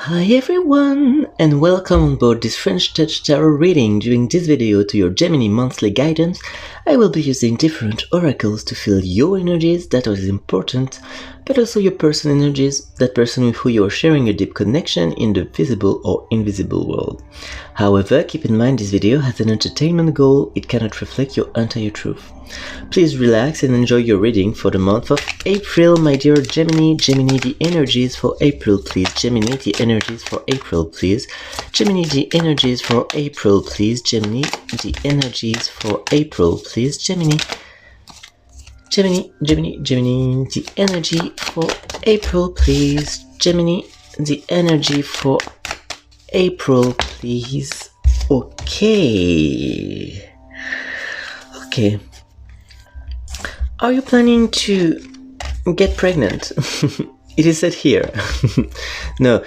Hi everyone, and welcome on board this French Touch Tarot reading. During this video to your Gemini monthly guidance, I will be using different oracles to feel your energies, that is important, but also your personal energies, that person with who you are sharing a deep connection in the visible or invisible world. However, keep in mind this video has an entertainment goal, it cannot reflect your entire truth. Please relax and enjoy your reading for the month of April, my dear Gemini. Gemini, the energies for April, please. Gemini, the energies for April, please. Gemini, the energies for April, please. Gemini, the energies for April, please. Gemini, the energy for April, please. Gemini, the energy for April, please. Okay. Are you planning to get pregnant? It is said here. No,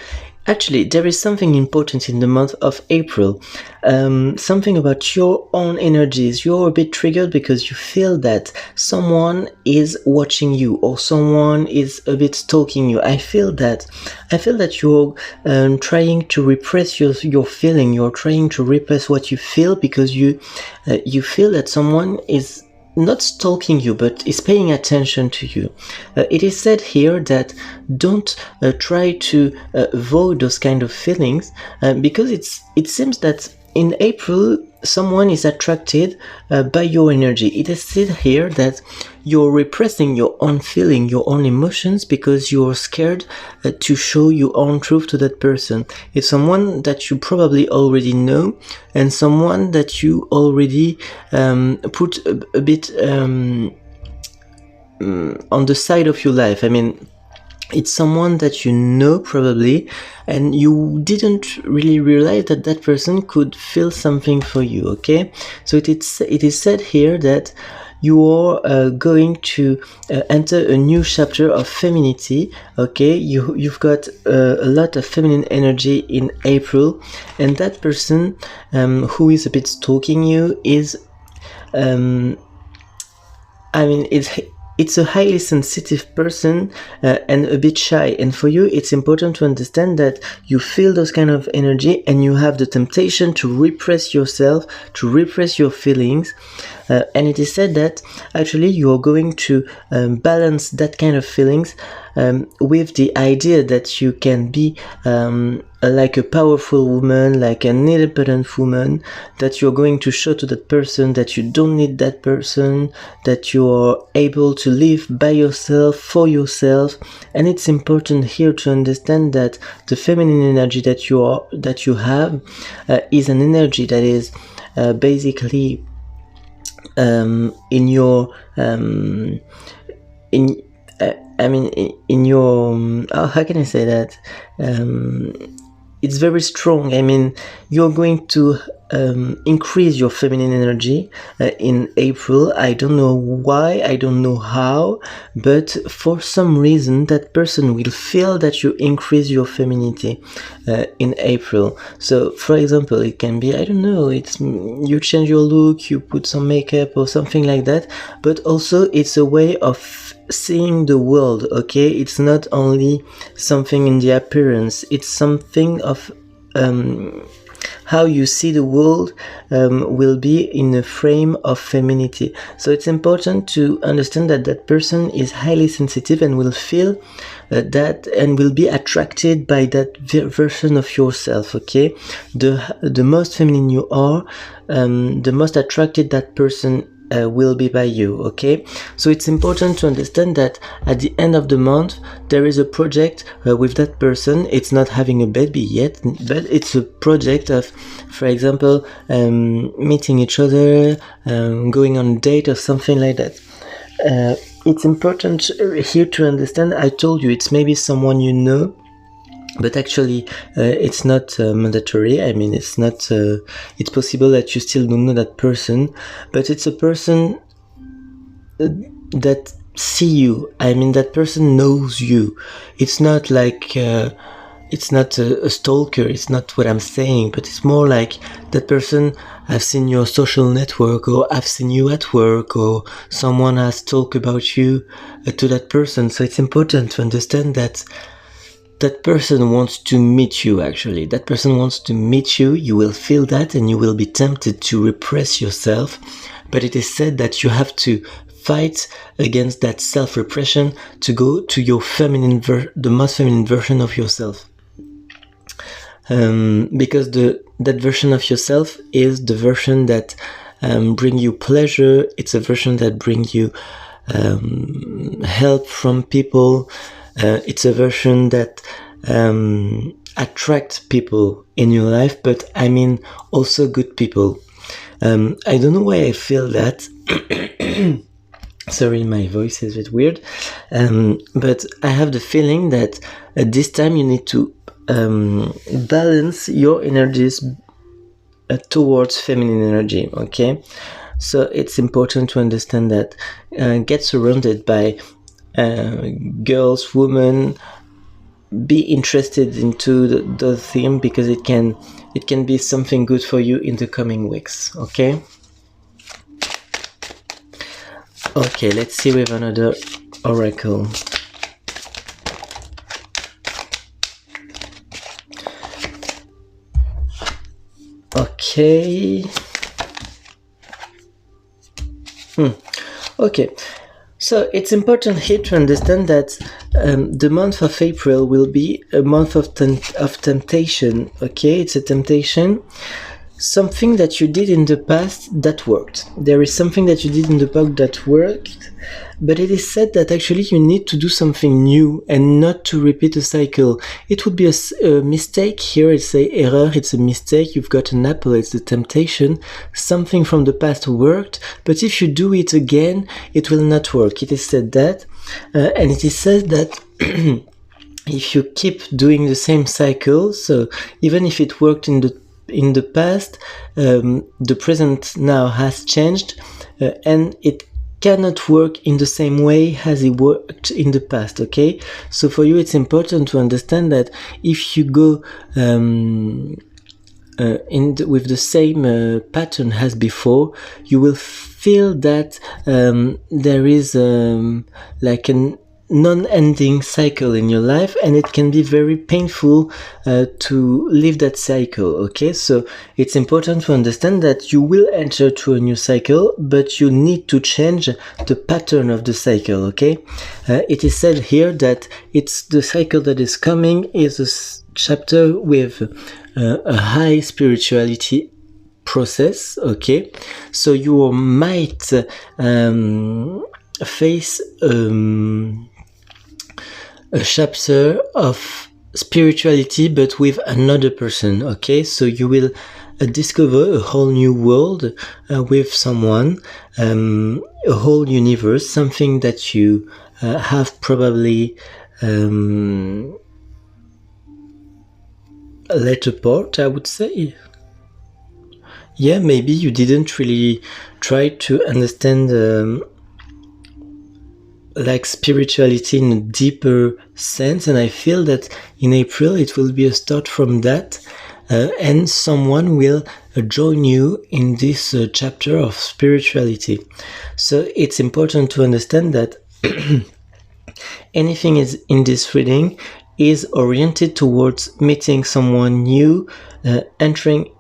actually, there is something important in the month of April. Something about your own energies. You're a bit triggered because you feel that someone is watching you or someone is a bit stalking you. I feel that you're trying to repress your feeling. You're trying to repress what you feel because you feel that someone is not stalking you, but is paying attention to you. It is said here that don't try to avoid those kind of feelings because it seems that in April someone is attracted by your energy. It is said here that you're repressing your own feeling, your own emotions because you're scared to show your own truth to that person. It's someone that you probably already know and someone that you already put a bit on the side of your life. I mean, it's someone that you know probably and you didn't really realize that that person could feel something for you, okay? So it is said here that you are going to enter a new chapter of femininity, okay? You've got a lot of feminine energy in April, and that person who is a bit stalking you is it's a highly sensitive person and a bit shy, and for you it's important to understand that you feel those kind of energy and you have the temptation to repress yourself, to repress your feelings, and it is said that actually you are going to balance that kind of feelings with the idea that you can be like a powerful woman, like an independent woman, that you're going to show to that person that you don't need that person, that you are able to live by yourself, for yourself. And it's important here to understand that the feminine energy that you have is an energy that is basically in your how can I say that? It's very strong. I mean, you're going to increase your feminine energy in April. I don't know why, I don't know how, but for some reason that person will feel that you increase your femininity in April. So for example, it can be, I don't know, it's you change your look, you put some makeup or something like that, but also it's a way of seeing the world, okay? It's not only something in the appearance, it's something of how you see the world will be in a frame of femininity. So it's important to understand that that person is highly sensitive and will feel that and will be attracted by that version of yourself, okay? The most feminine you are, the most attracted that person will be by you, okay? So it's important to understand that at the end of the month there is a project with that person. It's not having a baby yet, but it's a project of, for example, meeting each other, going on a date or something like that. It's important here to understand, I told you it's maybe someone you know, but actually it's not mandatory. I mean, it's not it's possible that you still don't know that person, but it's a person that see you. I mean, that person knows you. It's not like it's not a stalker, it's not what I'm saying, but it's more like that person has seen your social network, or I've seen you at work, or someone has talked about you to that person. So it's important to understand that that person wants to meet you. Actually, that person wants to meet you. You will feel that, and you will be tempted to repress yourself, but it is said that you have to fight against that self-repression to go to your the most feminine version of yourself, because that version of yourself is the version that bring you pleasure. It's a version that bring you help from people. It's a version that attract people in your life, but I mean also good people. I don't know why I feel that. Sorry, my voice is a bit weird. But I have the feeling that at this time you need to balance your energies towards feminine energy, okay? So it's important to understand that get surrounded by girls, women, be interested into the theme, because it can be something good for you in the coming weeks, okay? Okay, let's see with another oracle. Okay. Okay. So it's important here to understand that the month of April will be a month of temptation. Okay, it's a temptation. Something that you did in the past that worked. There is something that you did in the past that worked, but it is said that actually you need to do something new and not to repeat a cycle. It would be a mistake here. It's a error. It's a mistake. You've got an apple. It's the temptation. Something from the past worked, but if you do it again, it will not work. It is said that, and it is said that if you keep doing the same cycle, so even if it worked in the past, the present now has changed, and it cannot work in the same way as it worked in the past, okay? So for you, it's important to understand that if you go with the same pattern as before, you will feel that there is like an non-ending cycle in your life, and it can be very painful to live that cycle, okay? So it's important to understand that you will enter to a new cycle, but you need to change the pattern of the cycle, okay? It is said here that it's the cycle that is coming is a chapter with a high spirituality process, okay? So you might face a chapter of spirituality, but with another person, okay? So you will discover a whole new world with someone, a whole universe, something that you have probably let apart, I would say. Yeah, maybe you didn't really try to understand like spirituality in a deeper sense, and I feel that in April it will be a start from that, and someone will join you in this chapter of spirituality. So it's important to understand that anything is in this reading is oriented towards meeting someone new, entering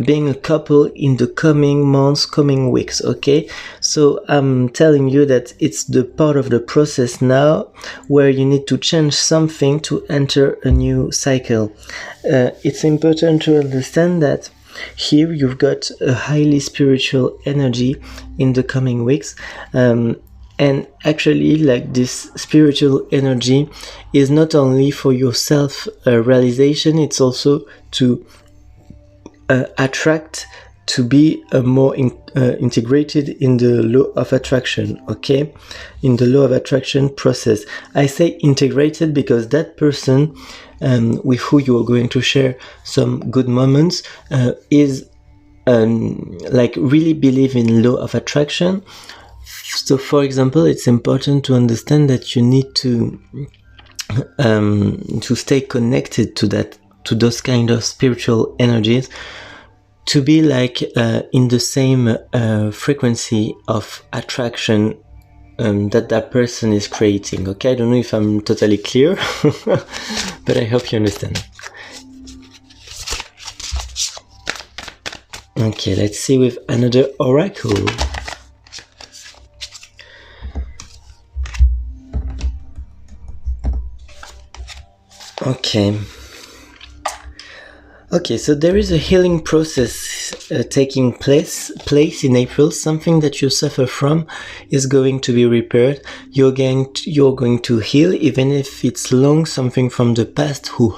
being a couple in the coming months, coming weeks, okay? So I'm telling you that it's the part of the process now where you need to change something to enter a new cycle. It's important to understand that here you've got a highly spiritual energy in the coming weeks, and actually, like, this spiritual energy is not only for your self realization, it's also to attract, to be more integrated in the law of attraction, okay? In the law of attraction process. I say integrated because that person with who you are going to share some good moments is like really believe in law of attraction. So for example, it's important to understand that you need to stay connected to that, to those kind of spiritual energies, to be like in the same frequency of attraction that person is creating. Okay, I don't know if I'm totally clear, but I hope you understand. Okay, let's see with another oracle. Okay, so there is a healing process taking place in April. Something that you suffer from is going to be repaired. You're going to heal, even if it's long. Something from the past who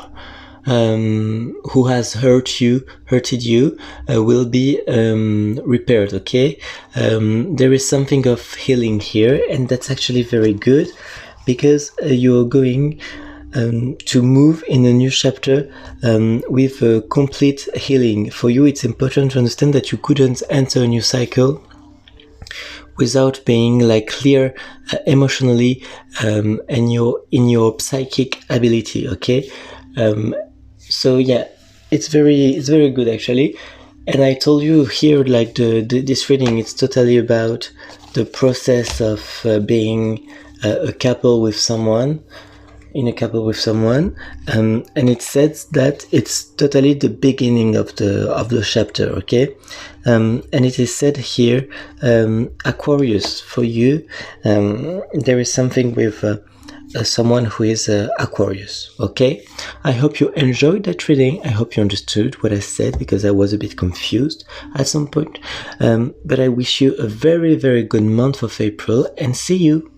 has hurted you will be repaired. Okay, there is something of healing here, and that's actually very good, because you're going to move in a new chapter with a complete healing. For you, it's important to understand that you couldn't enter a new cycle without being like clear emotionally and in your psychic ability. Okay, so yeah, it's very good actually. And I told you here, like this reading, it's totally about the process of being a couple with someone. In a couple with someone, and it says that it's totally the beginning of the chapter. Okay, and it is said here, Aquarius, for you, there is something with someone who is Aquarius. Okay, I hope you enjoyed that reading. I hope you understood what I said, because I was a bit confused at some point, but I wish you a very, very good month of April, and see you.